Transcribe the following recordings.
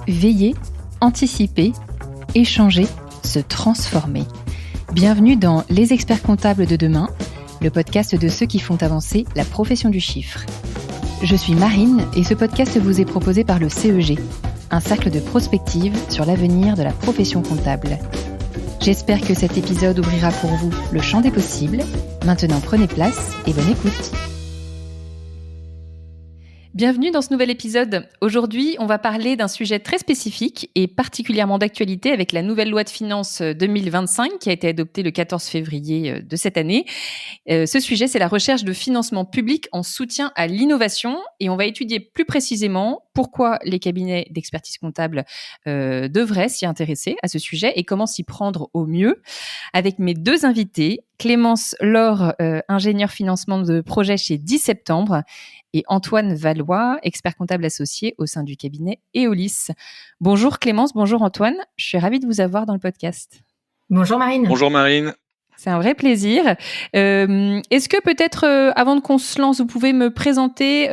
Veiller, anticiper, échanger, se transformer. Bienvenue dans Les experts comptables de demain, le podcast de ceux qui font avancer la profession du chiffre. Je suis Marine et ce podcast vous est proposé par le CEG, un cercle de prospective sur l'avenir de la profession comptable. J'espère que cet épisode ouvrira pour vous le champ des possibles. Maintenant, prenez place et bonne écoute. Bienvenue dans ce nouvel épisode. Aujourd'hui, on va parler d'un sujet très spécifique et particulièrement d'actualité avec la nouvelle loi de finances 2025 qui a été adoptée le 14 février de cette année. Ce sujet, c'est la recherche de financement public en soutien à l'innovation et on va étudier plus précisément pourquoi les cabinets d'expertise comptable devraient s'y intéresser à ce sujet et comment s'y prendre au mieux. Avec mes deux invités, Clémence Laure, ingénieure financement de projet chez 10 septembre, et Antoine Valois, expert comptable associé au sein du cabinet Eolis. Bonjour Clémence, bonjour Antoine, je suis ravie de vous avoir dans le podcast. Bonjour Marine. Bonjour Marine. C'est un vrai plaisir. Est-ce que peut-être, avant qu'on se lance, vous pouvez me présenter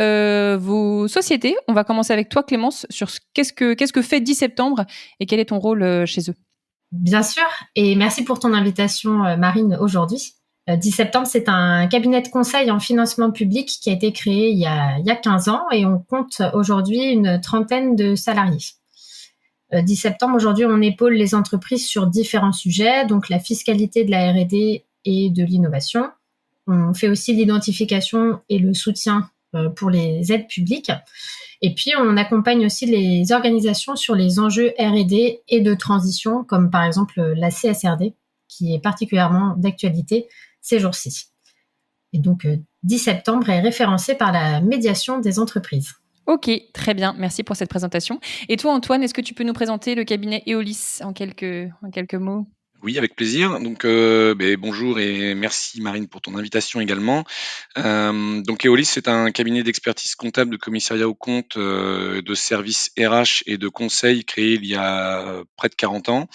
vos sociétés ? On va commencer avec toi Clémence, sur qu'est-ce que fait 10 septembre et quel est ton rôle chez eux ? Bien sûr, et merci pour ton invitation Marine aujourd'hui. 10 septembre, c'est un cabinet de conseil en financement public qui a été créé il y a 15 ans et on compte aujourd'hui une trentaine de salariés. 10 septembre, aujourd'hui, on épaule les entreprises sur différents sujets, donc la fiscalité de la R&D et de l'innovation. On fait aussi l'identification et le soutien pour les aides publiques. Et puis, on accompagne aussi les organisations sur les enjeux R&D et de transition, comme par exemple la CSRD, qui est particulièrement d'actualité ces jours-ci. Et donc, 10 septembre est référencé par la médiation des entreprises. Ok, très bien. Merci pour cette présentation. Et toi, Antoine, est-ce que tu peux nous présenter le cabinet Eolis en quelques mots ? Oui, avec plaisir. Donc, bonjour et merci Marine pour ton invitation également. Donc, Eolis, c'est un cabinet d'expertise comptable, de commissariat aux comptes, de services RH et de conseil créé il y a près de 40 ans.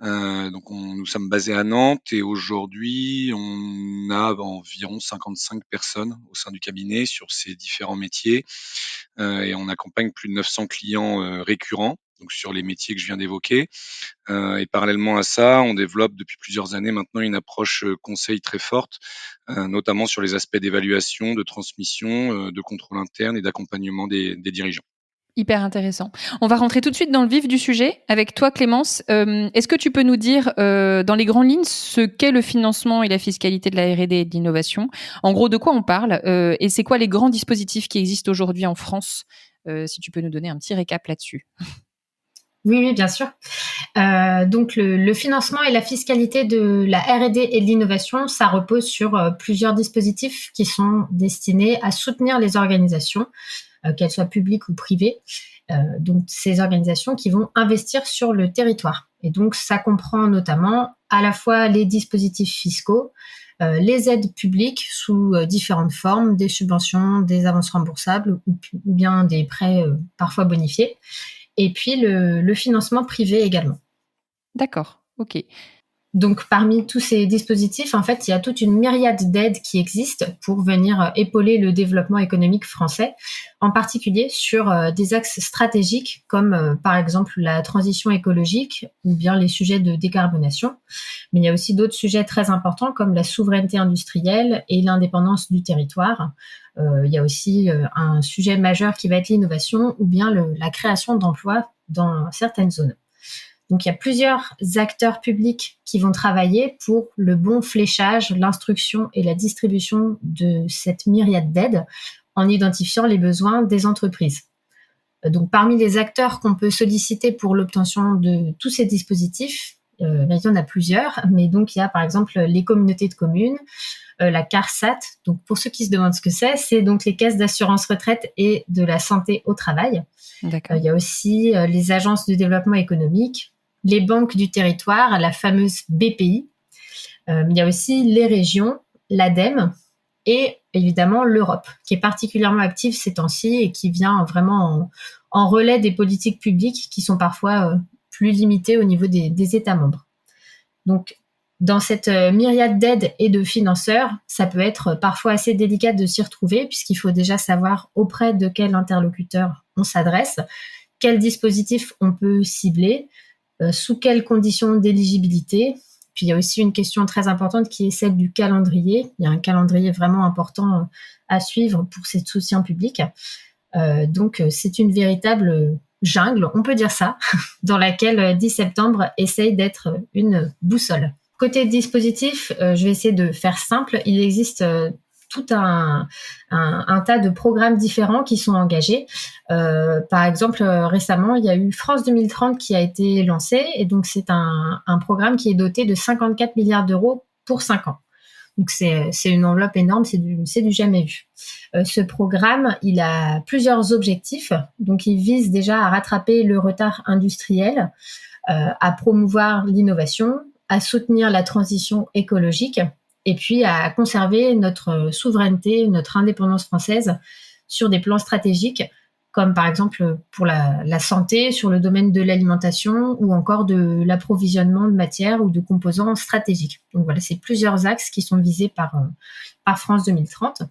Nous sommes basés à Nantes et aujourd'hui, on a environ 55 personnes au sein du cabinet sur ces différents métiers et on accompagne plus de 900 clients récurrents. Donc sur les métiers que je viens d'évoquer. Et parallèlement à ça, on développe depuis plusieurs années maintenant une approche conseil très forte, notamment sur les aspects d'évaluation, de transmission, de contrôle interne et d'accompagnement des dirigeants. Hyper intéressant. On va rentrer tout de suite dans le vif du sujet avec toi, Clémence. Est-ce que tu peux nous dire, dans les grandes lignes, ce qu'est le financement et la fiscalité de la R&D et de l'innovation ? En gros, de quoi on parle et c'est quoi les grands dispositifs qui existent aujourd'hui en France ? Si tu peux nous donner un petit récap là-dessus. Oui, bien sûr. Donc, le financement et la fiscalité de la R&D et de l'innovation, ça repose sur plusieurs dispositifs qui sont destinés à soutenir les organisations, qu'elles soient publiques ou privées. Donc, ces organisations qui vont investir sur le territoire. Et donc, ça comprend notamment à la fois les dispositifs fiscaux, les aides publiques sous différentes formes, des subventions, des avances remboursables ou bien des prêts parfois bonifiés. Et puis le financement privé également. D'accord, ok. Donc, parmi tous ces dispositifs, en fait, il y a toute une myriade d'aides qui existent pour venir épauler le développement économique français, en particulier sur des axes stratégiques comme, par exemple, la transition écologique ou bien les sujets de décarbonation. Mais il y a aussi d'autres sujets très importants comme la souveraineté industrielle et l'indépendance du territoire. Il y a aussi un sujet majeur qui va être l'innovation ou bien la création d'emplois dans certaines zones. Donc, il y a plusieurs acteurs publics qui vont travailler pour le bon fléchage, l'instruction et la distribution de cette myriade d'aides en identifiant les besoins des entreprises. Donc, parmi les acteurs qu'on peut solliciter pour l'obtention de tous ces dispositifs, il y en a plusieurs, mais donc il y a par exemple les communautés de communes, la CARSAT. Donc, pour ceux qui se demandent ce que c'est donc les caisses d'assurance retraite et de la santé au travail. D'accord. Il y a aussi les agences de développement économique, les banques du territoire, la fameuse BPI. Il y a aussi les régions, l'ADEME et évidemment l'Europe, qui est particulièrement active ces temps-ci et qui vient vraiment en relais des politiques publiques qui sont parfois plus limitées au niveau des États membres. Donc, dans cette myriade d'aides et de financeurs, ça peut être parfois assez délicat de s'y retrouver puisqu'il faut déjà savoir auprès de quel interlocuteur on s'adresse quel dispositif on peut cibler, sous quelles conditions d'éligibilité. Puis il y a aussi une question très importante qui est celle du calendrier. Il y a un calendrier vraiment important à suivre pour ces soutiens publics. Donc c'est une véritable jungle, on peut dire ça, dans laquelle 10 septembre essaye d'être une boussole. Côté dispositif, je vais essayer de faire simple. Il existe tout un tas de programmes différents qui sont engagés. Par exemple, récemment, il y a eu France 2030 qui a été lancé, et donc c'est un programme qui est doté de 54 milliards d'euros pour 5 ans. Donc c'est une enveloppe énorme, c'est du jamais vu. Ce programme, il a plusieurs objectifs. Donc il vise déjà à rattraper le retard industriel, à promouvoir l'innovation, à soutenir la transition écologique, et puis à conserver notre souveraineté, notre indépendance française sur des plans stratégiques, comme par exemple pour la santé, sur le domaine de l'alimentation, ou encore de l'approvisionnement de matières ou de composants stratégiques. Donc voilà, c'est plusieurs axes qui sont visés par France 2030.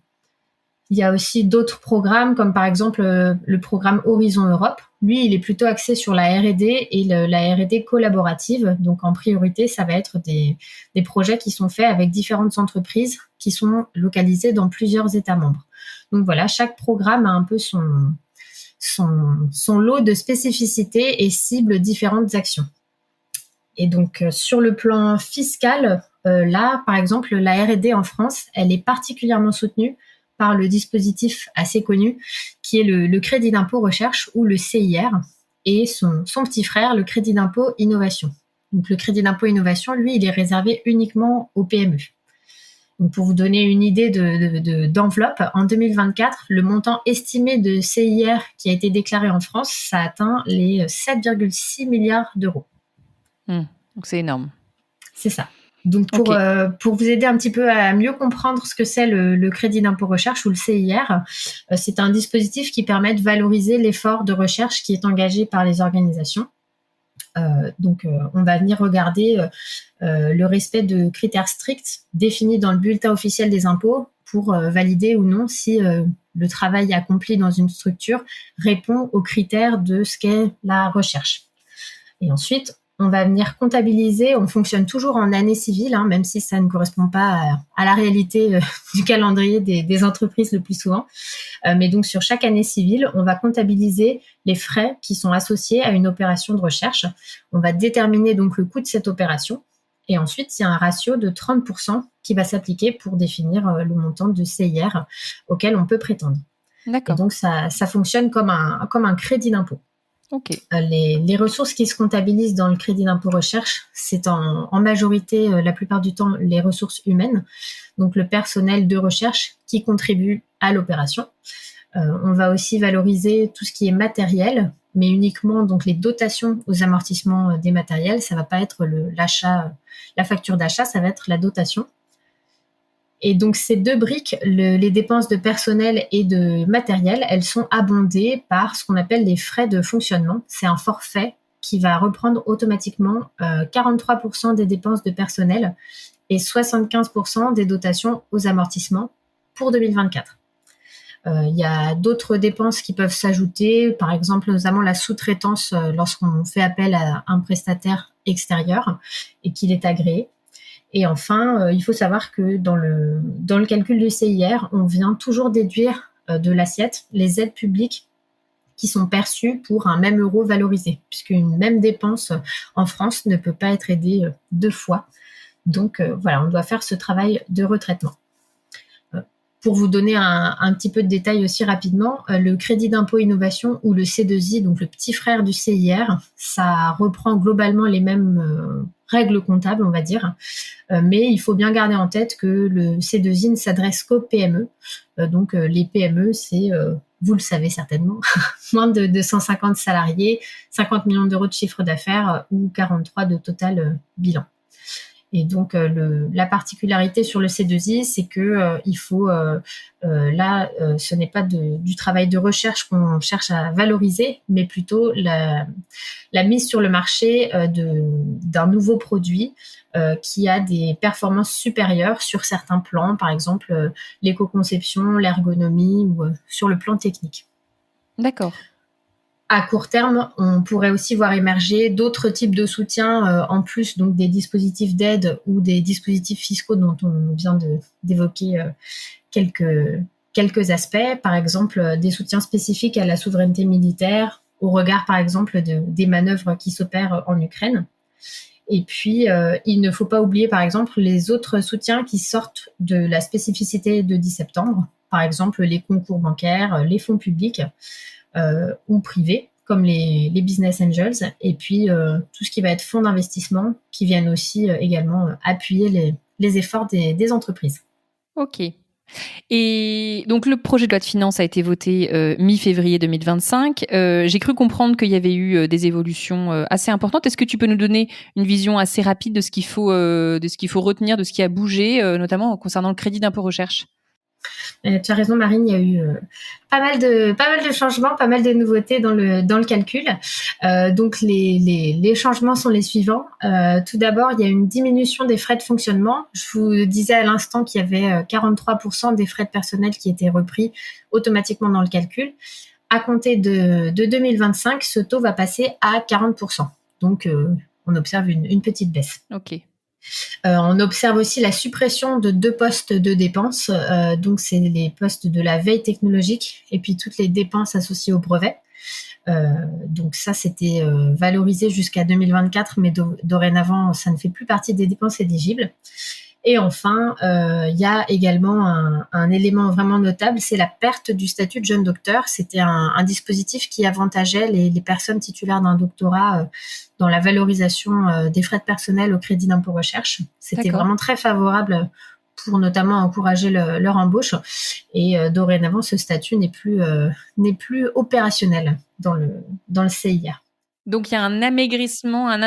Il y a aussi d'autres programmes, comme par exemple le programme Horizon Europe. Lui, il est plutôt axé sur la R&D et la R&D collaborative. Donc, en priorité, ça va être des projets qui sont faits avec différentes entreprises qui sont localisées dans plusieurs États membres. Donc voilà, chaque programme a un peu son lot de spécificités et cible différentes actions. Et donc, sur le plan fiscal, là, par exemple, la R&D en France, elle est particulièrement soutenue par le dispositif assez connu qui est le crédit d'impôt recherche, ou le CIR, et son petit frère, le crédit d'impôt innovation. Donc le crédit d'impôt innovation, lui, il est réservé uniquement aux PME. Donc pour vous donner une idée d'enveloppe, en 2024, le montant estimé de CIR qui a été déclaré en France, ça atteint les 7,6 milliards d'euros. Donc c'est énorme. C'est ça. Donc, pour vous aider un petit peu à mieux comprendre ce que c'est le crédit d'impôt recherche, ou le CIR, c'est un dispositif qui permet de valoriser l'effort de recherche qui est engagé par les organisations. Donc, on va venir regarder le respect de critères stricts définis dans le bulletin officiel des impôts pour valider ou non si le travail accompli dans une structure répond aux critères de ce qu'est la recherche. Et ensuite, on va venir comptabiliser, on fonctionne toujours en année civile, même si ça ne correspond pas à la réalité du calendrier des entreprises le plus souvent. Mais donc, sur chaque année civile, on va comptabiliser les frais qui sont associés à une opération de recherche. On va déterminer donc le coût de cette opération. Et ensuite, il y a un ratio de 30% qui va s'appliquer pour définir le montant de CIR auquel on peut prétendre. D'accord. Et donc, ça fonctionne comme un crédit d'impôt. Okay. Les ressources qui se comptabilisent dans le crédit d'impôt recherche, c'est en majorité, la plupart du temps, les ressources humaines, donc le personnel de recherche qui contribue à l'opération. On va aussi valoriser tout ce qui est matériel, mais uniquement donc les dotations aux amortissements des matériels. Ça va pas être l'achat, la facture d'achat, ça va être la dotation. Et donc, ces deux briques, les dépenses de personnel et de matériel, elles sont abondées par ce qu'on appelle les frais de fonctionnement. C'est un forfait qui va reprendre automatiquement 43% des dépenses de personnel et 75% des dotations aux amortissements pour 2024. Il y a d'autres dépenses qui peuvent s'ajouter, par exemple notamment la sous-traitance lorsqu'on fait appel à un prestataire extérieur et qu'il est agréé. Et enfin, il faut savoir que dans le calcul du CIR, on vient toujours déduire de l'assiette les aides publiques qui sont perçues pour un même euro valorisé, puisqu'une même dépense en France ne peut pas être aidée deux fois. Donc voilà, on doit faire ce travail de retraitement. Pour vous donner un petit peu de détails aussi rapidement, le crédit d'impôt innovation, ou le C2I, donc le petit frère du CIR, ça reprend globalement les mêmes règles comptables, on va dire, mais il faut bien garder en tête que le C2I ne s'adresse qu'aux PME. Donc les PME, c'est, vous le savez certainement, moins de 250 salariés, 50 millions d'euros de chiffre d'affaires ou 43 de total bilan. Et donc, la particularité sur le C2I, c'est que il faut ce n'est pas du travail de recherche qu'on cherche à valoriser, mais plutôt la mise sur le marché d'un nouveau produit qui a des performances supérieures sur certains plans, par exemple l'éco-conception, l'ergonomie, ou sur le plan technique. D'accord. À court terme, on pourrait aussi voir émerger d'autres types de soutien en plus donc des dispositifs d'aide ou des dispositifs fiscaux dont on vient d'évoquer quelques aspects. Par exemple, des soutiens spécifiques à la souveraineté militaire, au regard par exemple des manœuvres qui s'opèrent en Ukraine. Et puis, il ne faut pas oublier par exemple les autres soutiens qui sortent de la spécificité de 10 septembre, par exemple les concours bancaires, les fonds publics ou privés, comme les business angels, et puis tout ce qui va être fonds d'investissement, qui viennent aussi également appuyer les efforts des entreprises. Ok. Et donc le projet de loi de finances a été voté mi-février 2025. J'ai cru comprendre qu'il y avait eu des évolutions assez importantes. Est-ce que tu peux nous donner une vision assez rapide de ce qu'il faut retenir, de ce qui a bougé, notamment concernant le crédit d'impôt recherche? Tu as raison, Marine, il y a eu pas mal de changements, pas mal de nouveautés dans le calcul. Donc les changements sont les suivants. Tout d'abord, il y a une diminution des frais de fonctionnement. Je vous disais à l'instant qu'il y avait 43% des frais de personnel qui étaient repris automatiquement dans le calcul. À compter de 2025, ce taux va passer à 40%. Donc on observe une petite baisse. Ok. On observe aussi la suppression de 2 postes de dépenses. Donc, c'est les postes de la veille technologique et puis toutes les dépenses associées au brevet. Donc ça, c'était valorisé jusqu'à 2024, mais dorénavant, ça ne fait plus partie des dépenses éligibles. Et enfin, il y a également un élément vraiment notable, c'est la perte du statut de jeune docteur. C'était un dispositif qui avantageait les personnes titulaires d'un doctorat dans la valorisation des frais de personnel au crédit d'impôt recherche. C'était vraiment très favorable pour notamment encourager leur embauche. Et dorénavant, ce statut n'est plus opérationnel dans le CIR. Donc il y a un amaigrissement, un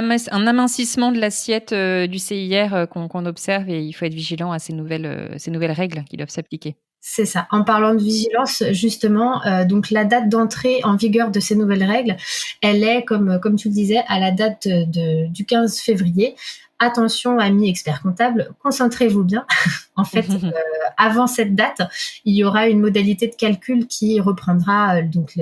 amincissement de l'assiette du CIR qu'on observe, et il faut être vigilant à ces nouvelles règles qui doivent s'appliquer. C'est ça. En parlant de vigilance, justement, donc la date d'entrée en vigueur de ces nouvelles règles, elle est, comme tu le disais, à la date du 15 février. Attention, amis experts comptables, concentrez-vous bien. En fait, avant cette date, il y aura une modalité de calcul qui reprendra donc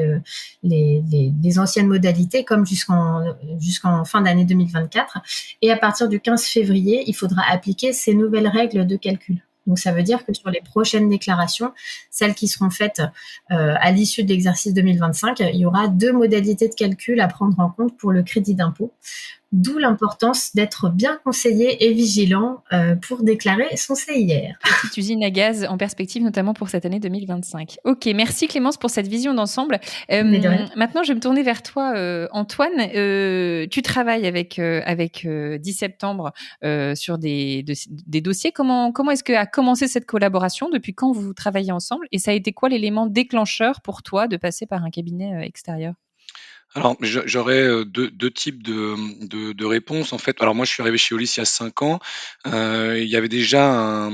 les anciennes modalités comme jusqu'en fin d'année 2024. Et à partir du 15 février, il faudra appliquer ces nouvelles règles de calcul. Donc, ça veut dire que sur les prochaines déclarations, celles qui seront faites à l'issue de l'exercice 2025, il y aura 2 modalités de calcul à prendre en compte pour le crédit d'impôt. D'où l'importance d'être bien conseillé et vigilant pour déclarer son CIR. Petite usine à gaz en perspective, notamment pour cette année 2025. Ok, merci Clémence pour cette vision d'ensemble. Maintenant, je vais me tourner vers toi, Antoine. Tu travailles avec 10 septembre sur des dossiers. Comment est-ce qu'a commencé cette collaboration? Depuis quand vous travaillez ensemble? Et ça a été quoi l'élément déclencheur pour toi de passer par un cabinet extérieur? Alors, j'aurais deux types de réponses en fait. Alors moi, je suis arrivé chez Olis il y a 5 ans. Il y avait déjà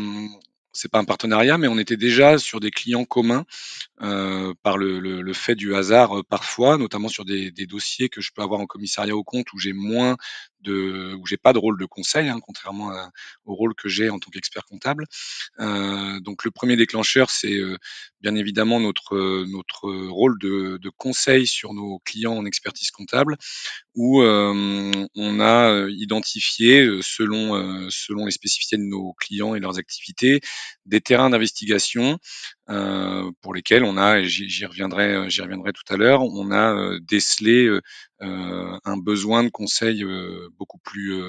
c'est pas un partenariat, mais on était déjà sur des clients communs par le fait du hasard parfois, notamment sur des dossiers que je peux avoir en commissariat aux comptes où où j'ai pas de rôle de conseil, hein, contrairement au rôle que j'ai en tant qu'expert comptable. Donc le premier déclencheur, c'est bien évidemment notre rôle de conseil sur nos clients en expertise comptable, où on a identifié, selon les spécificités de nos clients et leurs activités, des terrains d'investigation pour lesquels on a, et j'y reviendrai tout à l'heure, on a décelé un besoin de conseil beaucoup plus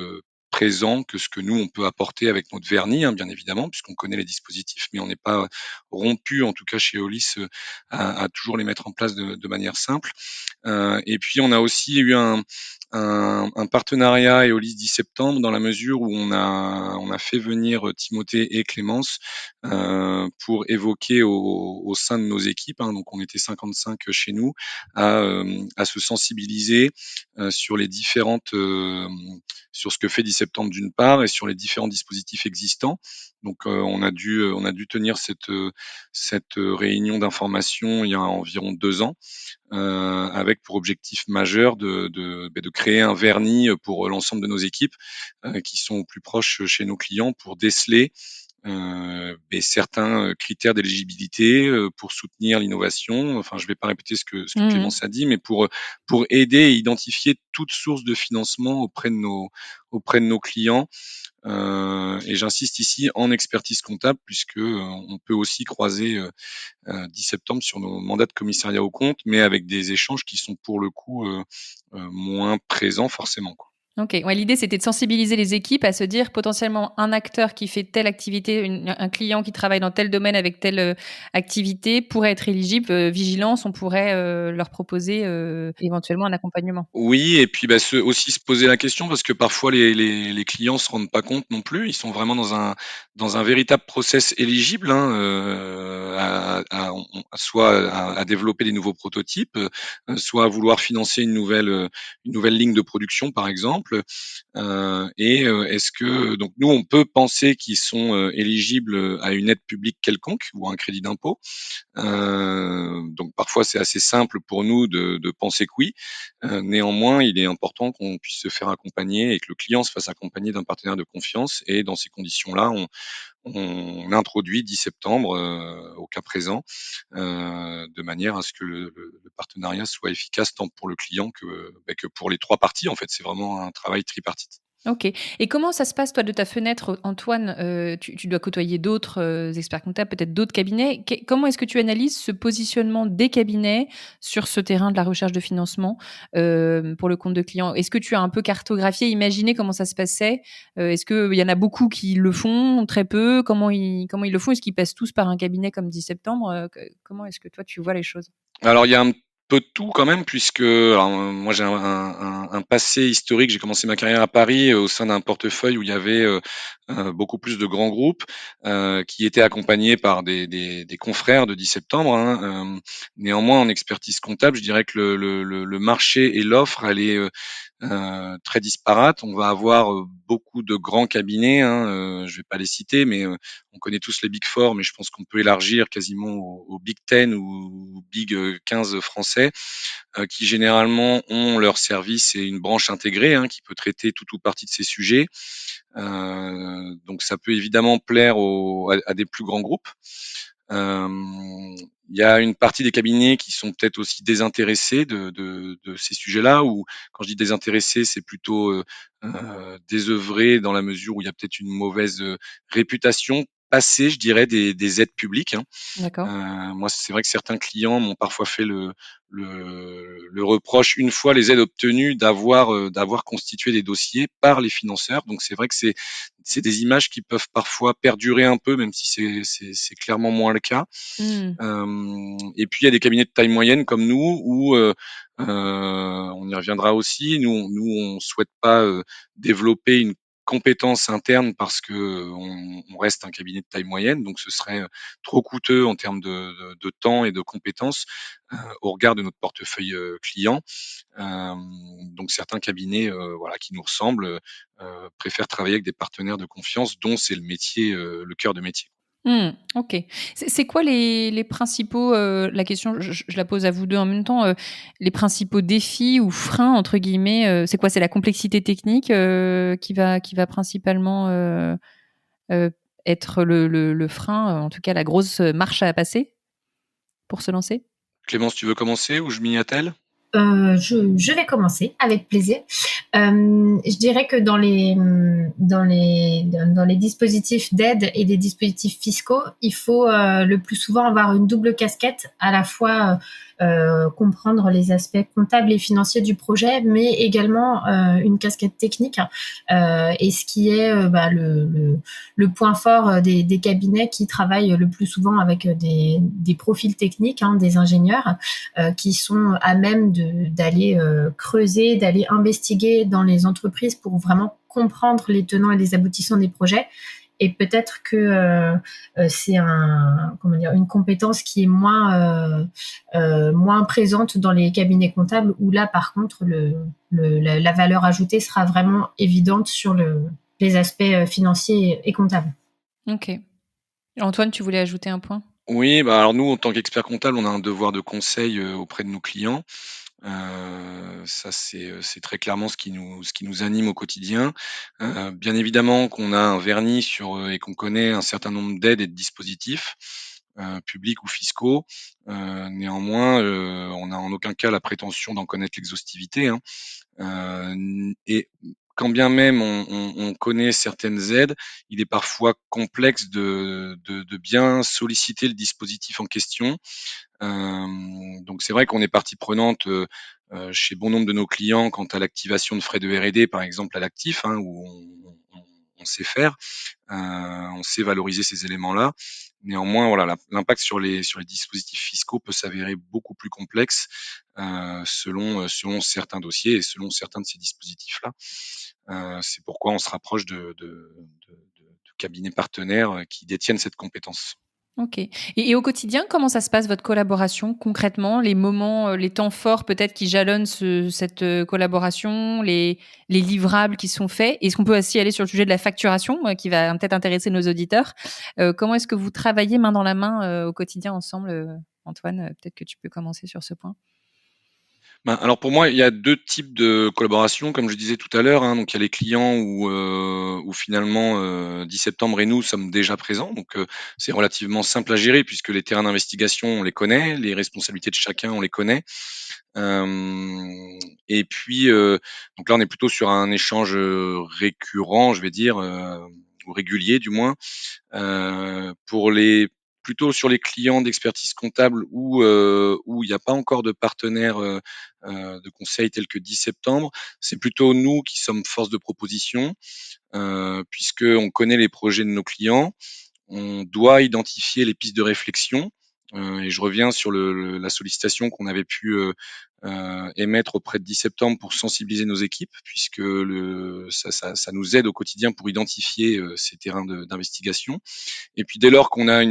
présent que ce que nous on peut apporter avec notre vernis, hein, bien évidemment, puisqu'on connaît les dispositifs, mais on n'est pas rompu, en tout cas chez Olis, à toujours les mettre en place de manière simple. Et puis on a aussi eu un partenariat Eolis 10 septembre dans la mesure où on a fait venir Timothée et Clémence pour évoquer au sein de nos équipes, hein, donc on était 55 chez nous, à se sensibiliser sur les différentes sur ce que fait 10 septembre d'une part et sur les différents dispositifs existants. Donc on a dû tenir cette réunion d'information il y a environ 2 ans, avec pour objectif majeur de créer un vernis pour l'ensemble de nos équipes qui sont au plus proches chez nos clients pour déceler certains critères d'éligibilité pour soutenir l'innovation. Enfin, je vais pas répéter ce que Mmh. Clémence a dit, mais pour aider et identifier toute source de financement auprès de nos clients. Et j'insiste ici en expertise comptable puisque on peut aussi croiser 10 septembre sur nos mandats de commissariat aux comptes, mais avec des échanges qui sont pour le coup moins présents forcément, quoi. OK. Ouais, l'idée, c'était de sensibiliser les équipes à se dire potentiellement un acteur qui fait telle activité, un client qui travaille dans tel domaine avec telle activité pourrait être éligible. Vigilance, on pourrait leur proposer éventuellement un accompagnement. Oui, et puis aussi se poser la question parce que parfois les clients se rendent pas compte non plus. Ils sont vraiment dans un véritable process éligible, hein, soit à développer des nouveaux prototypes, soit à vouloir financer une nouvelle ligne de production par exemple. Est-ce que donc nous on peut penser qu'ils sont éligibles à une aide publique quelconque ou à un crédit d'impôt. Donc parfois c'est assez simple pour nous de penser que oui. Néanmoins, il est important qu'on puisse se faire accompagner et que le client se fasse accompagner d'un partenaire de confiance. Et dans ces conditions-là, on introduit 10 septembre au cas présent, de manière à ce que le partenariat soit efficace tant pour le client que pour les trois parties. En fait, c'est vraiment un travail tripartite. OK. Et comment ça se passe, toi, de ta fenêtre, Antoine? Tu dois côtoyer d'autres, experts comptables, peut-être d'autres cabinets. Comment est-ce que tu analyses ce positionnement des cabinets sur ce terrain de la recherche de financement, pour le compte de clients? Est-ce que tu as un peu cartographié, imaginé comment ça se passait? Est-ce qu'il y en a beaucoup qui le font, très peu? Comment ils le font? Est-ce qu'ils passent tous par un cabinet comme 10 septembre? Comment est-ce que toi, tu vois les choses? Alors il y a un peu de tout quand même puisque alors, moi j'ai un passé historique. J'ai commencé ma carrière à Paris au sein d'un portefeuille où il y avait beaucoup plus de grands groupes qui étaient accompagnés par des confrères de 10 septembre, hein. Néanmoins, en expertise comptable, je dirais que le marché et l'offre, elle est très disparate. On va avoir beaucoup de grands cabinets, hein, je vais pas les citer, mais on connaît tous les Big Four, mais je pense qu'on peut élargir quasiment aux Big Ten ou Big 15 français, qui généralement ont leur service et une branche intégrée, hein, qui peut traiter tout ou partie de ces sujets. Donc ça peut évidemment plaire à des plus grands groupes. Il y a une partie des cabinets qui sont peut-être aussi désintéressés de ces sujets-là, ou quand je dis désintéressés, c'est plutôt désœuvrés dans la mesure où il y a peut-être une mauvaise réputation passée, je dirais, des aides publiques, hein. D'accord. Moi, c'est vrai que certains clients m'ont parfois fait le reproche, une fois les aides obtenues, d'avoir constitué des dossiers par les financeurs. Donc c'est vrai que c'est des images qui peuvent parfois perdurer un peu, même si c'est clairement moins le cas. Mmh. Et puis il y a des cabinets de taille moyenne comme nous où on y reviendra aussi. Nous on souhaite pas développer une compétence interne parce que on reste un cabinet de taille moyenne, donc ce serait trop coûteux en termes de temps et de compétences au regard de notre portefeuille client. Donc certains cabinets, voilà, qui nous ressemblent, préfèrent travailler avec des partenaires de confiance dont c'est le métier, le cœur de métier. Mmh, OK. C'est quoi les principaux, la question, je la pose à vous 2 en même temps, les principaux «défis» ou «freins» entre guillemets, c'est quoi? C'est la complexité technique, qui va principalement, heu, être le frein, en tout cas la grosse marche à passer pour se lancer? Clémence, tu veux commencer ou je m'y attelle? Je vais commencer avec plaisir. Je dirais que dans les dispositifs d'aide et des dispositifs fiscaux, il faut le plus souvent avoir une double casquette, à la fois comprendre les aspects comptables et financiers du projet, mais également une casquette technique. Et ce qui est le point fort des cabinets qui travaillent le plus souvent avec des profils techniques, hein, des ingénieurs qui sont à même d'aller creuser, d'aller investiguer dans les entreprises pour vraiment comprendre les tenants et les aboutissants des projets. Et peut-être que c'est une compétence qui est moins présente dans les cabinets comptables, où là, par contre, la valeur ajoutée sera vraiment évidente sur les aspects financiers et comptables. OK. Antoine, tu voulais ajouter un point? Oui, bah, alors nous, en tant qu'experts comptables, on a un devoir de conseil auprès de nos clients. Ça, c'est très clairement ce qui nous anime au quotidien. Bien évidemment qu'on a un vernis sur, et qu'on connaît un certain nombre d'aides et de dispositifs, publics ou fiscaux. Néanmoins, on n'a en aucun cas la prétention d'en connaître l'exhaustivité, hein. Et quand bien même on connaît certaines aides, il est parfois complexe de bien solliciter le dispositif en question. Donc c'est vrai qu'on est partie prenante, chez bon nombre de nos clients quant à l'activation de frais de R&D, par exemple à l'actif, hein, où on sait faire, on sait valoriser ces éléments-là. Néanmoins, voilà, l'impact sur les dispositifs fiscaux peut s'avérer beaucoup plus complexe, selon certains dossiers et selon certains de ces dispositifs-là. C'est pourquoi on se rapproche de cabinets partenaires, qui détiennent cette compétence. OK. Et au quotidien, comment ça se passe votre collaboration concrètement? Les moments, les temps forts peut-être qui jalonnent cette, collaboration, les livrables qui sont faits? Est-ce qu'on peut aussi aller sur le sujet de la facturation, qui va peut-être intéresser nos auditeurs? Comment est-ce que vous travaillez main dans la main, au quotidien ensemble, Antoine? Peut-être que tu peux commencer sur ce point? Ben, alors pour moi, il y a 2 types de collaboration, comme je disais tout à l'heure, hein. Donc il y a les clients où finalement, 10 septembre et nous sommes déjà présents. Donc c'est relativement simple à gérer puisque les terrains d'investigation, on les connaît, les responsabilités de chacun, on les connaît. Et puis, donc là, on est plutôt sur un échange, récurrent, je vais dire, ou régulier du moins. Pour les Plutôt sur les clients d'expertise comptable où il n'y a pas encore de partenaire, de conseil tel que 10 septembre, c'est plutôt nous qui sommes force de proposition, puisqu'on connaît les projets de nos clients. On doit identifier les pistes de réflexion, et je reviens sur la sollicitation qu'on avait pu, émettre auprès de 10 septembre pour sensibiliser nos équipes puisque ça nous aide au quotidien pour identifier, ces terrains d'investigation. Et puis dès lors qu'on a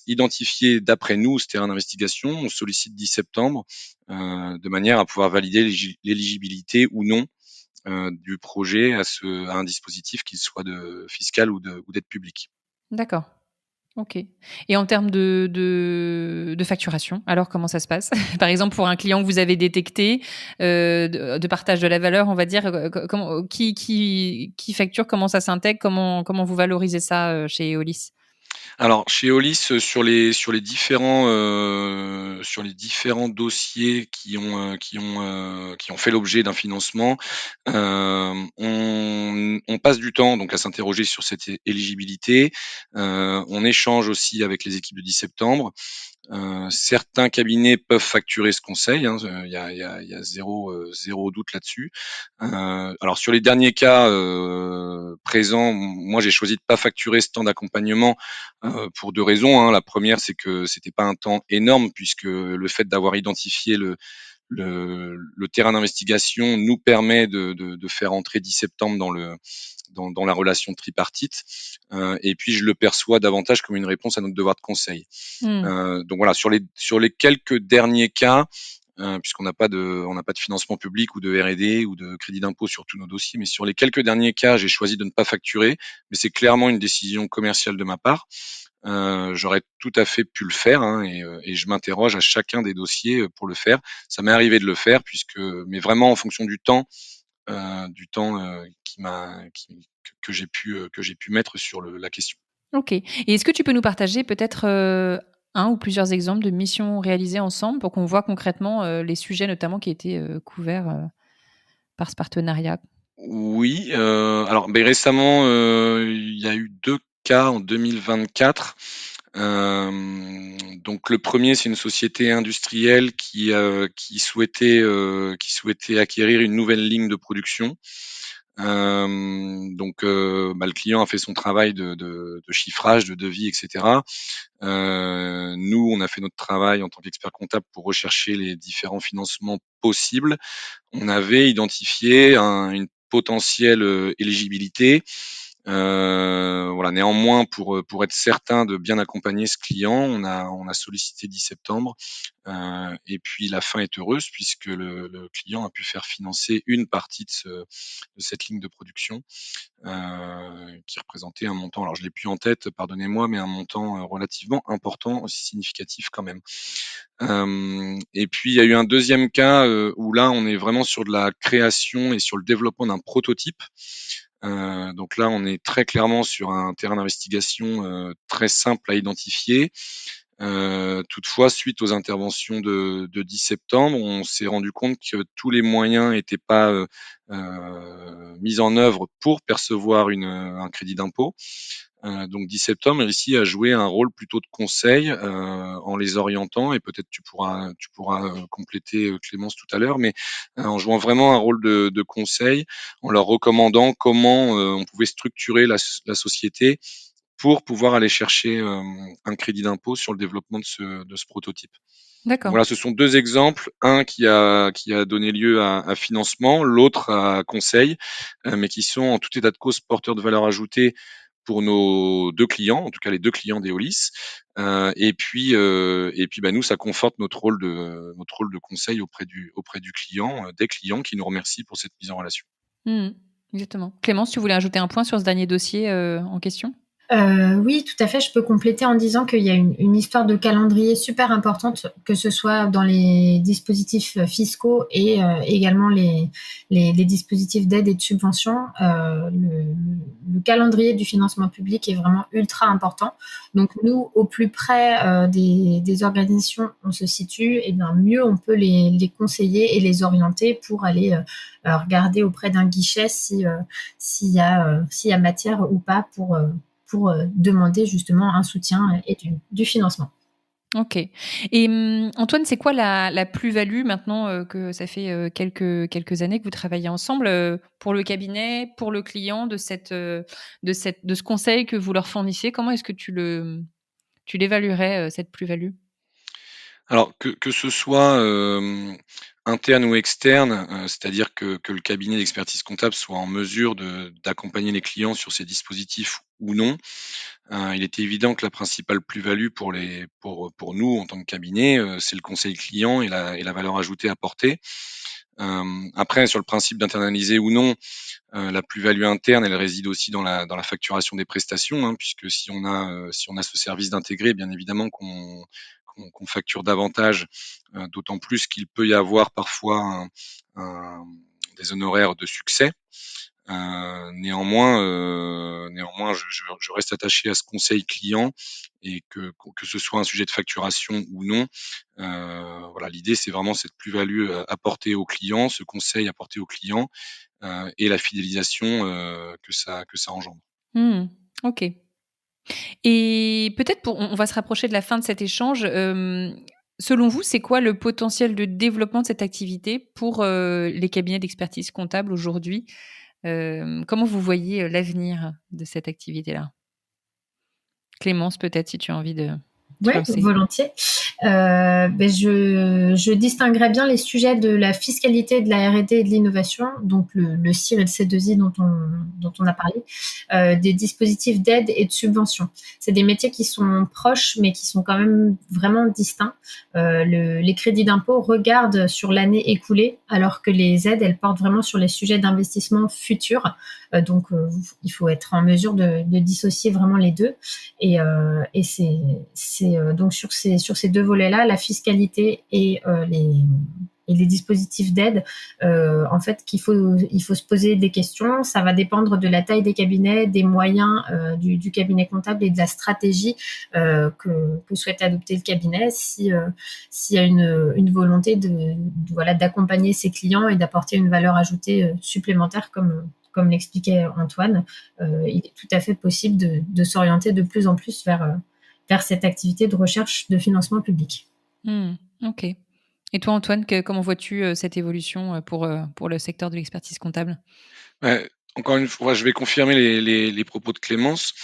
identifié d'après nous ce terrain d'investigation, on sollicite 10 septembre, de manière à pouvoir valider l'éligibilité ou non, du projet à un dispositif, qu'il soit fiscal ou d'aide publique. D'accord. OK. Et en termes de facturation, alors comment ça se passe? Par exemple, pour un client que vous avez détecté, de partage de la valeur, on va dire, comment qui facture? Comment ça s'intègre? Comment vous valorisez ça, chez Eolis? Alors chez Eolis, sur les différents dossiers qui ont fait l'objet d'un financement, on passe du temps donc à s'interroger sur cette éligibilité. On échange aussi avec les équipes de 10 septembre. Certains cabinets peuvent facturer ce conseil, hein, il y a zéro doute là-dessus. Alors sur les derniers cas, présents, moi j'ai choisi de pas facturer ce temps d'accompagnement, pour 2 raisons, hein. La première, c'est que c'était pas un temps énorme puisque le fait d'avoir identifié le terrain d'investigation nous permet de faire entrer 10 septembre dans la relation tripartite, et puis je le perçois davantage comme une réponse à notre devoir de conseil. Mmh. Donc voilà, sur les quelques derniers cas, puisqu'on n'a pas de financement public ou de R&D ou de crédit d'impôt sur tous nos dossiers, mais sur les quelques derniers cas, j'ai choisi de ne pas facturer, mais c'est clairement une décision commerciale de ma part. J'aurais tout à fait pu le faire, hein, et je m'interroge à chacun des dossiers, pour le faire. Ça m'est arrivé de le faire mais vraiment en fonction du temps, que j'ai pu mettre sur la question. OK. Et est-ce que tu peux nous partager peut-être, 1 ou plusieurs exemples de missions réalisées ensemble pour qu'on voit concrètement, les sujets notamment qui étaient, couverts, par ce partenariat? Oui, alors, récemment, il y a eu 2 cas en 2024. Donc le premier, c'est une société industrielle qui souhaitait acquérir une nouvelle ligne de production. Donc le client a fait son travail de chiffrage, de devis, et cetera. Nous, on a fait notre travail en tant qu'expert comptable pour rechercher les différents financements possibles. On avait identifié une potentielle, éligibilité. Voilà, néanmoins, pour être certain de bien accompagner ce client, on a sollicité 10 septembre. Et puis la fin est heureuse puisque le client a pu faire financer une partie de cette ligne de production, qui représentait un montant, alors je l'ai plus en tête, pardonnez-moi, mais un montant relativement important, aussi significatif quand même. Et puis il y a eu un deuxième cas où là on est vraiment sur de la création et sur le développement d'un prototype. Donc là, on est très clairement sur un terrain d'investigation très simple à identifier. Toutefois, suite aux interventions de 10 septembre, on s'est rendu compte que tous les moyens n'étaient pas mis en œuvre pour percevoir un crédit d'impôt. Donc 10 septembre ici a joué un rôle plutôt de conseil en les orientant, et peut-être tu pourras compléter Clémence tout à l'heure, mais en jouant vraiment un rôle de conseil, en leur recommandant comment on pouvait structurer la société pour pouvoir aller chercher un crédit d'impôt sur le développement de ce prototype. Donc D'accord. voilà, ce sont deux exemples, un qui a donné lieu à financement, l'autre à conseil, mais qui sont en tout état de cause porteurs de valeur ajoutée pour nos deux clients, en tout cas les deux clients d'Eolis. Et puis, nous, ça conforte notre rôle de conseil auprès du client, des clients qui nous remercient pour cette mise en relation. Mmh. Exactement. Clémence, tu voulais ajouter un point sur ce dernier dossier en question? Oui, tout à fait. Je peux compléter en disant qu'il y a une histoire de calendrier super importante, que ce soit dans les dispositifs fiscaux et également les dispositifs d'aide et de subvention. Le calendrier du financement public est vraiment ultra important. Donc nous, au plus près des organisations, on se situe, et bien mieux on peut les conseiller et les orienter pour aller regarder auprès d'un guichet s'il y a matière ou pas pour demander justement un soutien et du financement. OK. Et Antoine, c'est quoi la plus-value maintenant, que ça fait, quelques années que vous travaillez ensemble, pour le cabinet, pour le client de ce conseil que vous leur fournissez? Comment est-ce que tu l'évaluerais, cette plus-value? Alors que ce soit interne ou externe, c'est-à-dire que le cabinet d'expertise comptable soit en mesure d'accompagner les clients sur ces dispositifs ou non, il était évident que la principale plus-value pour nous en tant que cabinet, c'est le conseil client et la valeur ajoutée apportée. Après, sur le principe d'internaliser ou non, la plus-value interne, elle réside aussi dans la facturation des prestations, hein, puisque si on a ce service d'intégré, bien évidemment qu'on facture davantage, d'autant plus qu'il peut y avoir parfois des honoraires de succès. Néanmoins, je reste attaché à ce conseil client, et que ce soit un sujet de facturation ou non. Voilà, l'idée, c'est vraiment cette plus-value apportée au client, ce conseil apporté au client, et la fidélisation que ça engendre. Mmh. OK. Et peut-être on va se rapprocher de la fin de cet échange. Selon vous, c'est quoi le potentiel de développement de cette activité pour, les cabinets d'expertise comptable aujourd'hui? Comment vous voyez, l'avenir de cette activité-là? Clémence, peut-être, si tu as envie de te Ouais, lancer? volontiers. Je distinguerais bien les sujets de la fiscalité, de la R&D et de l'innovation, donc le CIR et le C2I dont on a parlé, des dispositifs d'aide et de subvention. C'est des métiers qui sont proches, mais qui sont quand même vraiment distincts. Les crédits d'impôt regardent sur l'année écoulée, alors que les aides, elles portent vraiment sur les sujets d'investissement futurs. Donc, il faut être en mesure de dissocier vraiment les deux. Et c'est donc sur ces deux volets-là, la fiscalité et les dispositifs d'aide, en fait, il faut se poser des questions. Ça va dépendre de la taille des cabinets, des moyens du cabinet comptable et de la stratégie que souhaite adopter le cabinet. S'il y a une volonté voilà, d'accompagner ses clients et d'apporter une valeur ajoutée supplémentaire, comme l'expliquait Antoine, il est tout à fait possible de s'orienter de plus en plus vers cette activité de recherche de financement public. Mmh. OK. Et toi, Antoine, comment vois-tu, cette évolution, pour le secteur de l'expertise comptable? Ouais, encore une fois, je vais confirmer les propos de Clémence.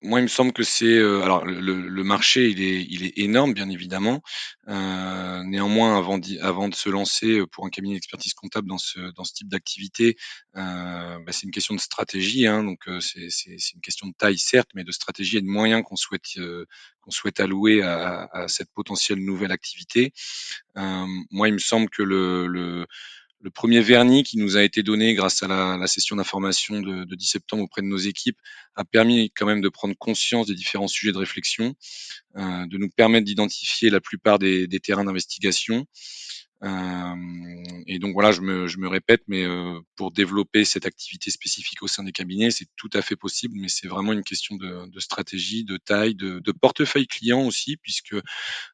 Moi, il me semble que c'est alors le marché, il est énorme, bien évidemment. Néanmoins, avant de se lancer pour un cabinet d'expertise comptable dans ce type d'activité, c'est une question de stratégie, hein, donc c'est une question de taille, certes, mais de stratégie et de moyens qu'on souhaite allouer à cette potentielle nouvelle activité. Moi, il me semble que le premier vernis qui nous a été donné grâce à la session d'information de 10 septembre auprès de nos équipes a permis quand même de prendre conscience des différents sujets de réflexion, de nous permettre d'identifier la plupart des terrains d'investigation. Et donc voilà, je me répète, mais pour développer cette activité spécifique au sein des cabinets, c'est tout à fait possible, mais c'est vraiment une question de stratégie, de taille, de portefeuille client aussi, puisque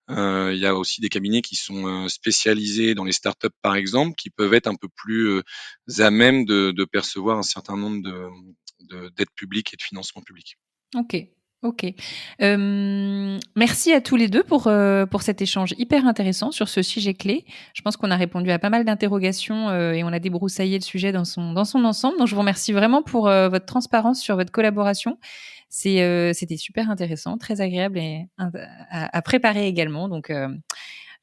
il y a aussi des cabinets qui sont spécialisés dans les startups, par exemple, qui peuvent être un peu plus à même de percevoir un certain nombre d'aides publiques et de financements publics. Ok. Merci à tous les deux pour cet échange hyper intéressant sur ce sujet clé. Je pense qu'on a répondu à pas mal d'interrogations et on a débroussaillé le sujet dans son ensemble. Donc, je vous remercie vraiment pour votre transparence sur votre collaboration. C'était super intéressant, très agréable et à préparer également. Donc,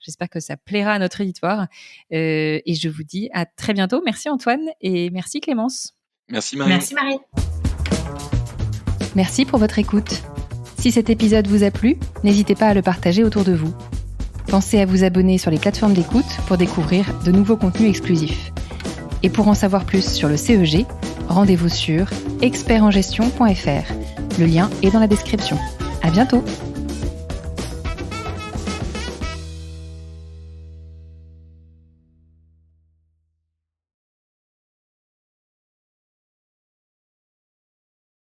j'espère que ça plaira à notre auditoire. Et je vous dis à très bientôt. Merci Antoine et merci Clémence. Merci Marie. Merci Marie. Merci pour votre écoute. Si cet épisode vous a plu, n'hésitez pas à le partager autour de vous. Pensez à vous abonner sur les plateformes d'écoute pour découvrir de nouveaux contenus exclusifs. Et pour en savoir plus sur le CEG, rendez-vous sur expertengestion.fr. Le lien est dans la description. À bientôt!